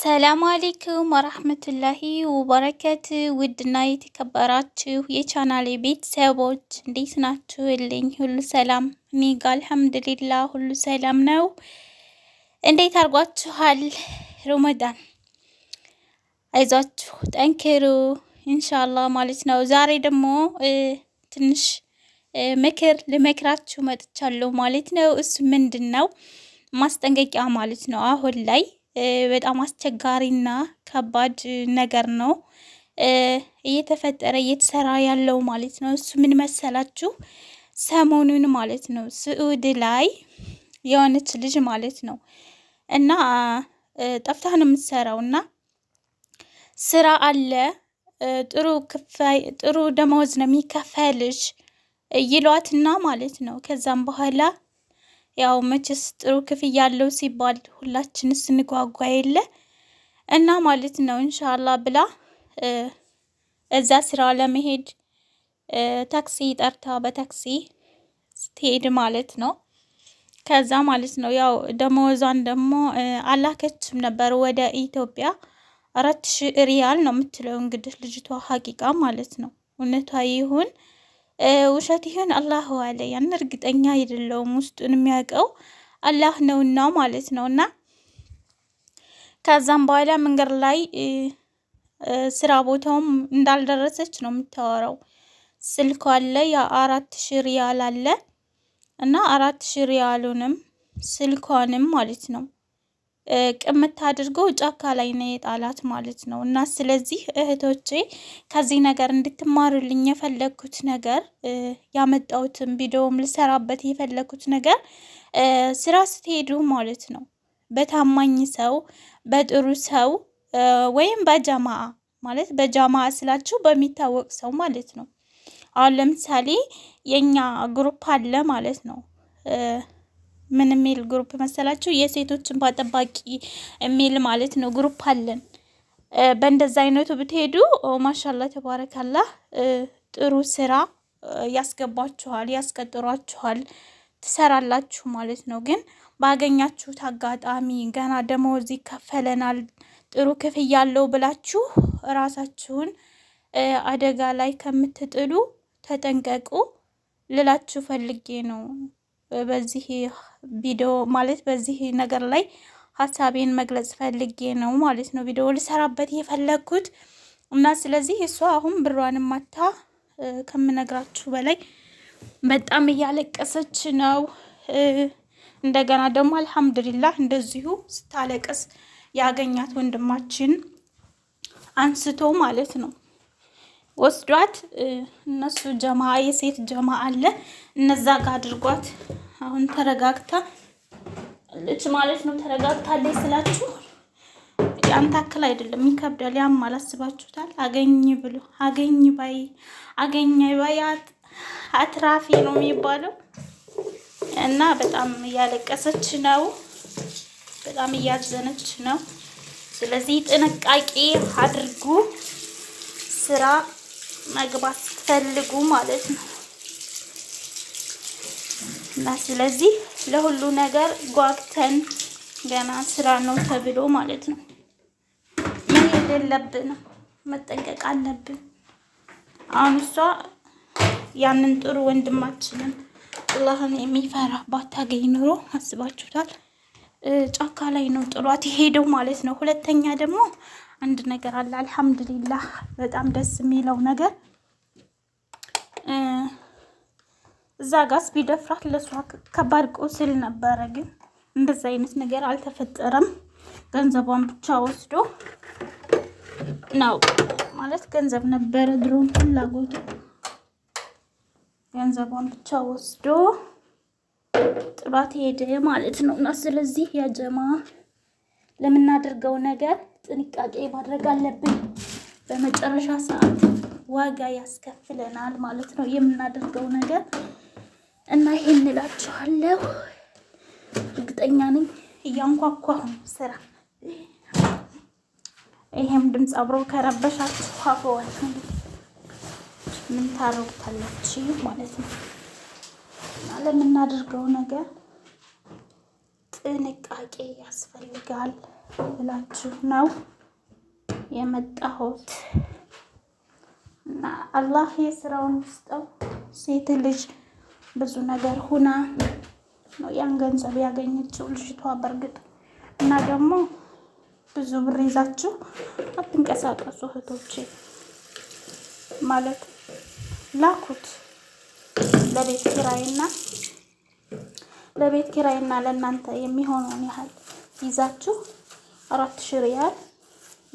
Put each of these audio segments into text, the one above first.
ሰላም አለይኩም ወራህመቱላሂ ወበረካቱ። ውድና የተከበራችሁ የቻናሌ ቤተሰቦች እንዴት ናችሁልኝ? ሁሉ ሰላም? እኔ ጋር አልሐምዱሊላህ ሁሉ ሰላም ነው። እንዴት አርጓችኋል? ረመዳን አይዟችሁ ጠንክሩ ኢንሻአላህ ማለት ነው። ዛሬ ደግሞ ትንሽ ምክር ልመክራችሁ መጥቻለሁ ማለት ነው። እሱ ምንድነው? ማስጠንቀቂያ ማለት ነው። አሁን ላይ በጣም አስቸጋሪና ከባድ ነገር ነው እየተሰራ ያለው ማለት ነው። እሱ ምን መሰላችሁ? ሰሞኑን ማለት ነው ስዑድ ላይ የሆነች ልጅ ማለት ነው እና ጠፍታ ነው የምትሰራውና ስራ አለ ጥሩ ደመወዝ ነው የሚከፈልሽ ይሏትና ማለት ነው። ከዛም በኋላ ያው መቼስ ጥሩ ክፍያ ያለው ሲባል ሁላችንስ እንጓጓ የለ እና ማለት ነው። ኢንሻአላህ ብላ እዛ ስራ ለመሄድ ታክሲ ጠርታ በታክሲ ስትሄድ ማለት ነው። ከዛ ማለት ነው ያው ደመወዟን ደግሞ አላከችም ነበር ወደ ኢትዮጵያ 4000 ሪያል ነው የምትለው እንግዲህ ልጅቷ ሀቂቃ ማለት ነው። እውነቷ ይሁን ውሸት ይሁን አላህ ዋለ ያን እርግጠኛ አይደለሁም። ውስጡን የሚያውቀው አላህ ነውና ማለት ነውና ከዛም በኋላ መንገድ ላይ ስራ ቦታውም እንዳልደረሰች ነው የምታወራው። ስልኳ አለ ያ 4000 ሪያል አለ እና 4000 ሪያሉንም ስልኳንም ማለት ነው ቅምት አድርገው ጫካ ላይ ነው የጣላት ማለት ነው። እና ስለዚህ እህቶቼ ከዚህ ነገር እንድትማሩልኝ የፈለኩት ነገር ያመጣሁትን ቪዲዮም ልሰራበት የፈለኩት ነገር ስራ ስትሄዱ ማለት ነው በታማኝ ሰው በጥሩ ሰው ወይም በጀማዓ ማለት በጀማዓ ስላችሁ በሚታወቅ ሰው ማለት ነው። አሁን ለምሳሌ የኛ ግሩፕ አለ ማለት ነው። ምን የሚል ግሩፕ መሰላችሁ? የሴቶችን ባጠባቂ የሚል ማለት ነው ግሩፕ አለን። በእንደዛ አይነቱ ብትሄዱ ማሻአላህ ተባረካላህ ጥሩ ስራ ያስገባችኋል፣ ያስቀጥሯችኋል፣ ትሰራላችሁ ማለት ነው። ግን ባገኛችሁት አጋጣሚ ገና ደመወዝ ይከፈለናል ጥሩ ክፍያ ያለው ብላችሁ ራሳችሁን አደጋ ላይ ከምትጥሉ ተጠንቀቁ ልላችሁ ፈልጌ ነው። በዚህ ቪዲዮ ማለት በዚህ ነገር ላይ ሀሳቤን መግለጽ ፈልጌ ነው ማለት ነው ቪዲዮ ልሰራበት የፈለኩት እና ስለዚህ እሷ አሁን ብሯን ማታ ከምነግራችሁ በላይ በጣም እያለቀሰች ነው። እንደገና ደግሞ አልሐምዱሊላህ እንደዚሁ ስታለቅስ ያገኛት ወንድማችን አንስቶ ማለት ነው ወስዷት እነሱ ጀማዓ የሴት ጀማዓ አለ እነዛ ጋር አድርጓት አሁን ተረጋግታ ልጅ ማለት ነው። ተረጋግታለች ስላችሁ ያን ታክል አይደለም ይከብዳል። ያም አላስባችሁታል። አገኝ ባይ አትራፊ ነው የሚባለው እና በጣም እያለቀሰች ነው፣ በጣም እያዘነች ነው። ስለዚህ ጥንቃቄ አድርጉ ስራ መግባት ስትፈልጉ ማለት ነው። እና ስለዚህ ለሁሉ ነገር ጓግተን ገና ስራ ነው ተብሎ ማለት ነው መሄድ የለብንም፣ መጠንቀቅ አለብን። አሁን እሷ ያንን ጥሩ ወንድማችንን አላህን የሚፈራ ባታገኝ ኑሮ አስባችሁታል? ጫካ ላይ ነው ጥሏት የሄደው ማለት ነው። ሁለተኛ ደግሞ አንድ ነገር አለ አልሐምዱሊላህ በጣም ደስ የሚለው ነገር እዛ ጋስ ቢደፍራት ለሷ ከባድ ቁስል ነበረ። ግን እንደዛ አይነት ነገር አልተፈጠረም። ገንዘቧን ብቻ ወስዶ ነው ማለት ገንዘብ ነበረ ድሮን ፍላጎቱ ገንዘቧን ብቻ ወስዶ ጥሏት ሄደ ማለት ነው። እና ስለዚህ ያ ጀማዓ ለምናደርገው ነገር ጥንቃቄ ማድረግ አለብን። በመጨረሻ ሰዓት ዋጋ ያስከፍለናል ማለት ነው የምናደርገው ነገር እና ይሄን እላችኋለሁ። እርግጠኛ ነኝ እያንኳኳሁ ስራ ይሄም ድምጽ አብሮ ከረበሻችሁ አፈዋል ምን ታረጉታላችሁ ማለት ነው። እና ለምናደርገው ነገር ጥንቃቄ ያስፈልጋል ብላችሁ ነው የመጣሁት እና አላህ የስራውን ይስጠው። ሴት ልጅ ብዙ ነገር ሁና ነው ያን ገንዘብ ያገኘችው ልጅቷ በእርግጥ እና ደግሞ ብዙ ብር ይዛችሁ አትንቀሳቀሱ እህቶቼ። ማለት ላኩት ለቤት ኪራይና ለእናንተ የሚሆነውን ያህል ይዛችሁ 4000 ሪያል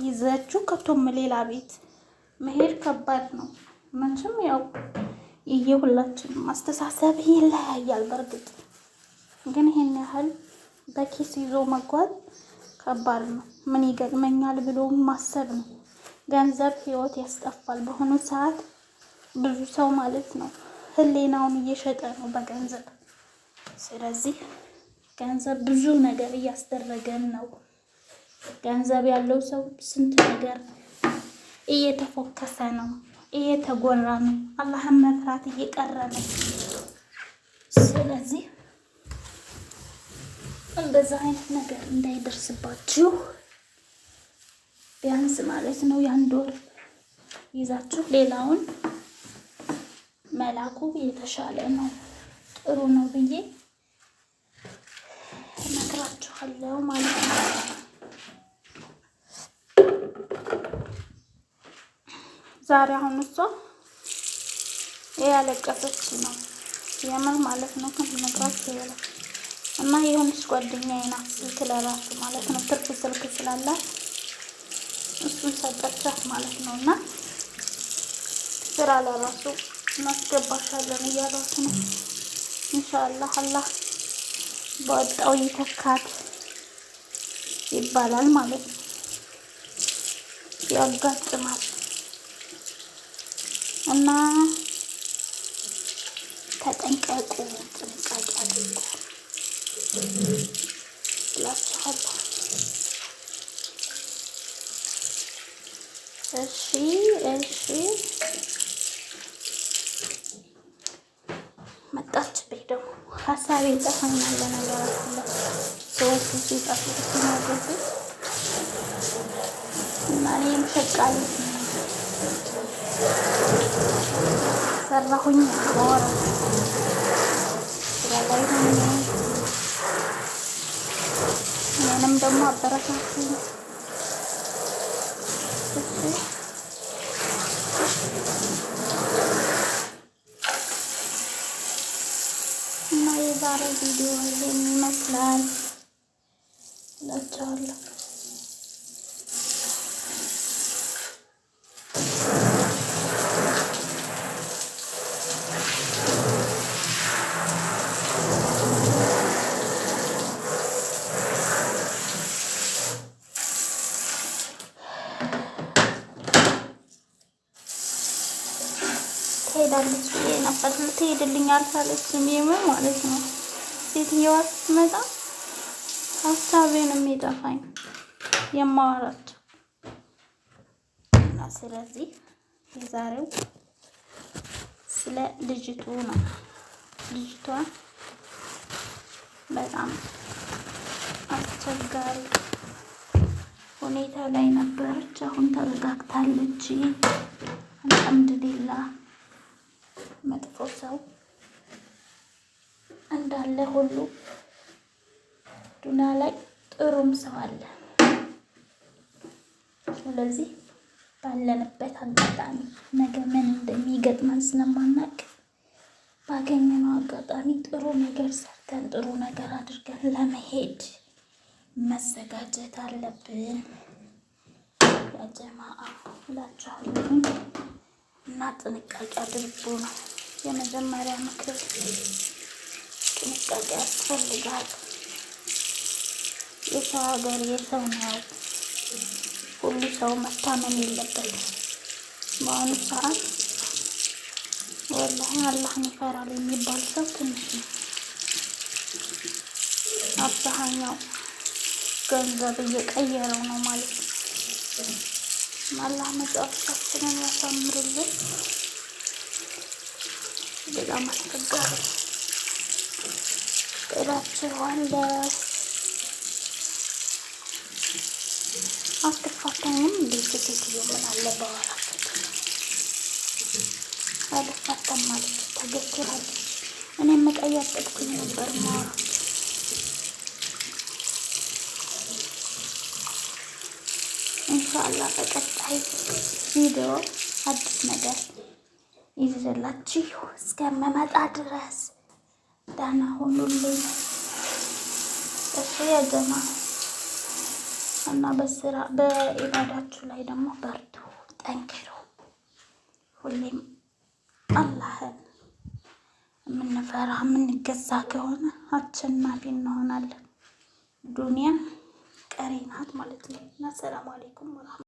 ይዛችሁ ከቶም ሌላ ቤት መሄድ ከባድ ነው። መቼም ያው የሁላችንም አስተሳሰብ ይለያያል። በእርግጥ ግን ይሄን ያህል በኪስ ይዞ መጓዝ ከባድ ነው። ምን ይገጥመኛል ብሎ ማሰብ ነው። ገንዘብ ህይወት ያስጠፋል። በሆነ ሰዓት ብዙ ሰው ማለት ነው ህሊናውን እየሸጠ ነው በገንዘብ። ስለዚህ ገንዘብ ብዙ ነገር እያስደረገን ነው። ገንዘብ ያለው ሰው ስንት ነገር እየተፎከሰ ነው፣ እየተጎራ ነው፣ አላህን መፍራት እየቀረ ነው። ስለዚህ እንደዛ አይነት ነገር እንዳይደርስባችሁ ቢያንስ ማለት ነው የ1 ወር ይዛችሁ ሌላውን መላኩ የተሻለ ነው፣ ጥሩ ነው ብዬ እነግራችኋለሁ ማለት ነው። ዛሬ አሁን እሷ ያለቀሰች ነው የምር ማለት ነው ከነግራችሁ ይላል እና የሆነች ጓደኛዬ ናት ስልክ ለራሱ ማለት ነው ትርፍ ስልክ ስላላት እሱን ሰጠቻት ማለት ነው እና ስራ ለራሱ እናስገባሻለን እያሏት ነው። ኢንሻአላህ አላህ በወጣው ይተካት ይባላል ማለት ነው። ያጋጥማል እና ተጠንቀቁ፣ ጥንቃቄ አድርጉ እላችኋለሁ። እሺ መጣችብኝ ደግሞ ሀሳቤ ይጠፋኛል። ለነገራችን ላይ ሰዎች ሲጠፉ ሲናገሩ እና እኔም ሸቃሊት ሰራሁኝ ወራ ስለላይ ነው። እኔንም ደግሞ አበረታቱኝ። እና የዛሬ ቪዲዮ ይሄን ይመስላል እላችኋለሁ። ትሄዳለች ብዬ ነበር። ልትሄድልኝ አልቻለችም። የምር ማለት ነው። ሴትዮዋ ስትመጣ ሀሳቤን የሚጠፋኝ የማወራቸው እና ስለዚህ የዛሬው ስለ ልጅቱ ነው። ልጅቷ በጣም አስቸጋሪ ሁኔታ ላይ ነበረች። አሁን ተረጋግታለች። አልሐምዱሊላህ። መጥፎ ሰው እንዳለ ሁሉ ዱንያ ላይ ጥሩም ሰው አለ። ስለዚህ ባለንበት አጋጣሚ ነገ ምን እንደሚገጥመን ስለማናውቅ ባገኘነው አጋጣሚ ጥሩ ነገር ሰርተን ጥሩ ነገር አድርገን ለመሄድ መዘጋጀት አለብን። ያጀማአ እላችኋለሁ እና ጥንቃቄ አድርጉ ነው የመጀመሪያ ምክር። ጥንቃቄ ያስፈልጋል። የሰው ሀገር የሰው ነው። ሁሉ ሰው መታመን የለበትም። በአሁኑ ሰዓት ወላሂ አላህን ይፈራል የሚባል ሰው ትንሽ ነው። አብዛኛው ገንዘብ እየቀየረው ነው ማለት ነው። አላህ መጨረሻችንን ያሳምርልን። በጣም አስቸጋሪ እላችኋለሁ። አትፋታኝም እንዴ ሴትዮ? ምን አለ ባወራበት? አልፋታም ማለት ተገትራለች። እኔም እያጠብኩኝ ነበር ማወራ። ኢንሻአላህ በቀጣይ ቪዲዮ አዲስ ነገር ይዘላችሁ እስከምመጣ ድረስ ደህና ሁኑልኝ። እሺ ያጀማ እና በስራ በኢባዳችሁ ላይ ደግሞ በርቱ፣ ጠንክሩ። ሁሌም አላህን የምንፈራ የምንገዛ ከሆነ አሸናፊ እንሆናለን። ዱንያ ቀሪ ናት ማለት ነው። እና ሰላም አለይኩም።